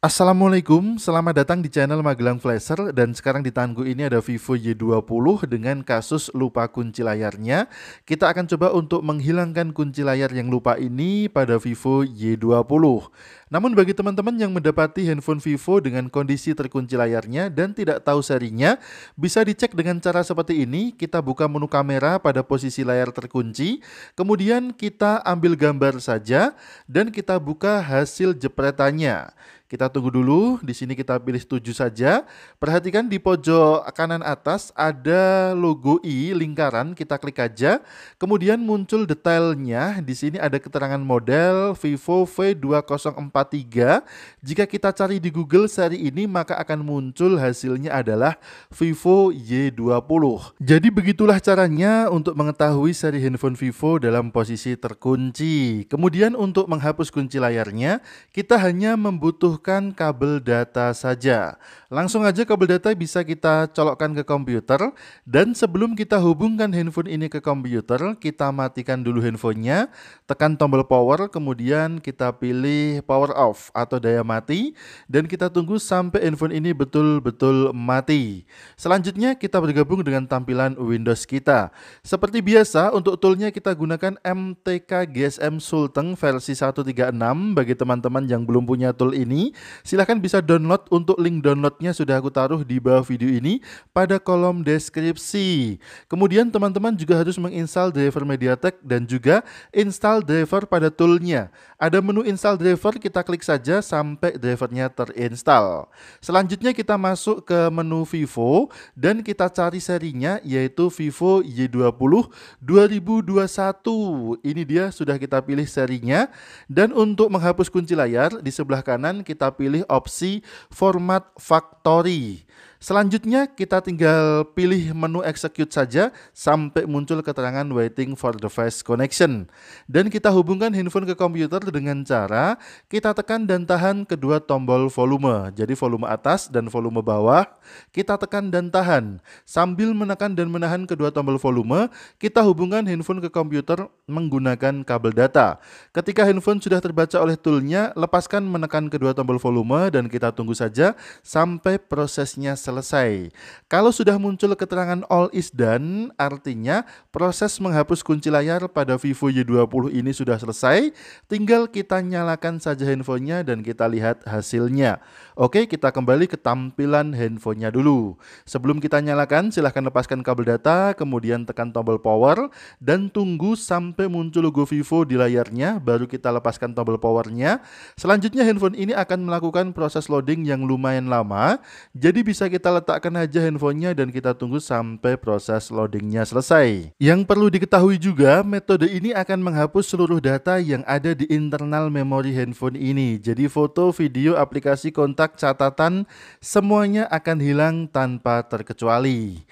Assalamualaikum, selamat datang di channel Magelang Flasher dan sekarang di tanganku ini ada Vivo Y20 dengan kasus lupa kunci layarnya. Kita akan coba untuk menghilangkan kunci layar yang lupa ini pada Vivo Y20. Namun bagi teman-teman yang mendapati handphone Vivo dengan kondisi terkunci layarnya dan tidak tahu serinya, bisa dicek dengan cara seperti ini. Kita buka menu kamera pada posisi layar terkunci, kemudian kita ambil gambar saja dan kita buka hasil jepretannya. Kita tunggu dulu, di sini kita pilih setuju saja. Perhatikan di pojok kanan atas ada logo I lingkaran, kita klik aja. Kemudian muncul detailnya, di sini ada keterangan model Vivo V2043. Jika kita cari di Google seri ini maka akan muncul hasilnya adalah Vivo Y20. Jadi begitulah caranya untuk mengetahui seri handphone Vivo dalam posisi terkunci. Kemudian untuk menghapus kunci layarnya, kita hanya membutuhkan kabel data saja. Langsung aja kabel data bisa kita colokkan ke komputer dan sebelum kita hubungkan handphone ini ke komputer, kita matikan dulu handphonenya, tekan tombol power, kemudian kita pilih power off atau daya mati dan kita tunggu sampai handphone ini betul-betul mati. Selanjutnya kita bergabung dengan tampilan Windows kita. Seperti biasa untuk toolnya kita gunakan MTK GSM Sulteng versi 136. Bagi teman-teman yang belum punya tool ini, silahkan bisa download. Untuk link downloadnya sudah aku taruh di bawah video ini pada kolom deskripsi. Kemudian teman-teman juga harus menginstal driver MediaTek dan juga install driver pada toolnya. Ada menu install driver, kita klik saja sampai drivernya terinstall. Selanjutnya kita masuk ke menu Vivo dan kita cari serinya yaitu Vivo Y20 2021. Ini dia sudah kita pilih serinya dan untuk menghapus kunci layar di sebelah kanan kita pilih opsi format factory. Selanjutnya kita tinggal pilih menu execute saja sampai muncul keterangan waiting for device connection. Dan kita hubungkan handphone ke komputer dengan cara kita tekan dan tahan kedua tombol volume. Jadi volume atas dan volume bawah kita tekan dan tahan. Sambil menekan dan menahan kedua tombol volume, kita hubungkan handphone ke komputer menggunakan kabel data. Ketika handphone sudah terbaca oleh toolnya, lepaskan menekan kedua tombol volume dan kita tunggu saja sampai prosesnya selesai. Kalau sudah muncul keterangan all is done, artinya proses menghapus kunci layar pada Vivo Y20 ini sudah selesai. Tinggal kita nyalakan saja handphonenya dan kita lihat hasilnya. Oke, kita kembali ke tampilan handphonenya dulu. Sebelum kita nyalakan, silahkan lepaskan kabel data, kemudian tekan tombol power dan tunggu sampai muncul logo Vivo di layarnya, baru kita lepaskan tombol powernya. Selanjutnya handphone ini akan melakukan proses loading yang lumayan lama, jadi bisa kita letakkan aja handphonenya dan kita tunggu sampai proses loadingnya selesai. Yang perlu diketahui juga, metode ini akan menghapus seluruh data yang ada di internal memori handphone ini. Jadi foto, video, aplikasi, kontak, catatan, semuanya akan hilang tanpa terkecuali.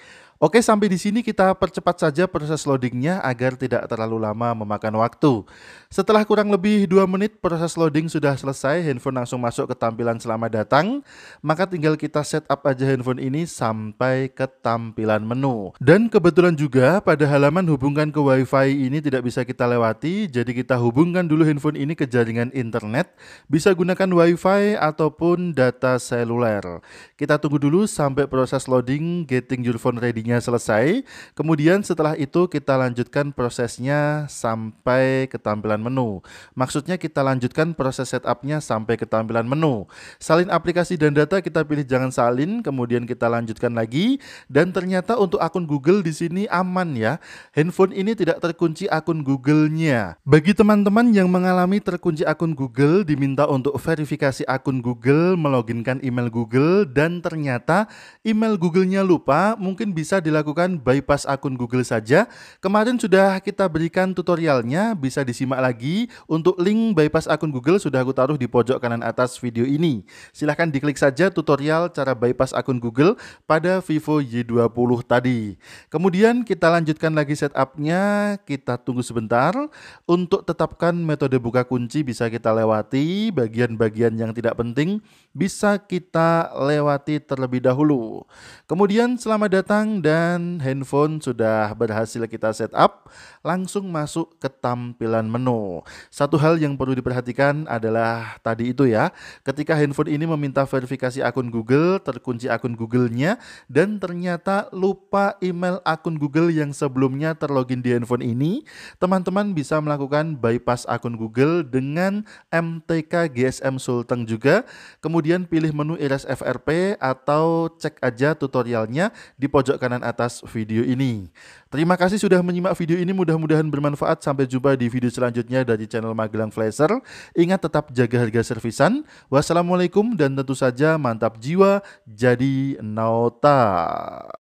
Oke, sampai di sini kita percepat saja proses loadingnya agar tidak terlalu lama memakan waktu. Setelah kurang lebih 2 menit proses loading sudah selesai, handphone langsung masuk ke tampilan selamat datang. Maka tinggal kita setup aja handphone ini sampai ke tampilan menu. Dan kebetulan juga pada halaman hubungkan ke WiFi ini tidak bisa kita lewati, jadi kita hubungkan dulu handphone ini ke jaringan internet. Bisa gunakan WiFi ataupun data seluler. Kita tunggu dulu sampai proses loading getting your phone ready-nya selesai. Kemudian setelah itu kita lanjutkan prosesnya sampai ke tampilan menu. Maksudnya kita lanjutkan proses setupnya sampai ke tampilan menu. Salin aplikasi dan data kita pilih jangan salin, kemudian kita lanjutkan lagi dan ternyata untuk akun Google di sini aman ya. Handphone ini tidak terkunci akun Google-nya. Bagi teman-teman yang mengalami terkunci akun Google, diminta untuk verifikasi akun Google, meloginkan email Google dan ternyata email Google-nya lupa, mungkin bisa dilakukan bypass akun Google saja. Kemarin sudah kita berikan tutorialnya, bisa disimak lagi. Untuk link bypass akun Google sudah aku taruh di pojok kanan atas video ini. Silahkan diklik saja tutorial cara bypass akun Google pada Vivo Y20 tadi. Kemudian kita lanjutkan lagi setupnya, kita tunggu sebentar. Untuk tetapkan metode buka kunci bisa kita lewati, bagian-bagian yang tidak penting bisa kita lewati terlebih dahulu. Kemudian selamat datang dan handphone sudah berhasil kita setup, langsung masuk ke tampilan menu. Satu hal yang perlu diperhatikan adalah tadi itu ya, ketika handphone ini meminta verifikasi akun Google, terkunci akun Google-nya, dan ternyata lupa email akun Google yang sebelumnya terlogin di handphone ini, teman-teman bisa melakukan bypass akun Google dengan MTK GSM Sulteng juga, kemudian pilih menu Erase FRP atau cek aja tutorialnya di pojok kanan atas video ini. Terima kasih sudah menyimak video ini, mudah-mudahan bermanfaat. Sampai jumpa di video selanjutnya dari channel Magelang Flasher. Ingat tetap jaga harga servisan. Wassalamualaikum dan tentu saja mantap jiwa jadi Nauta.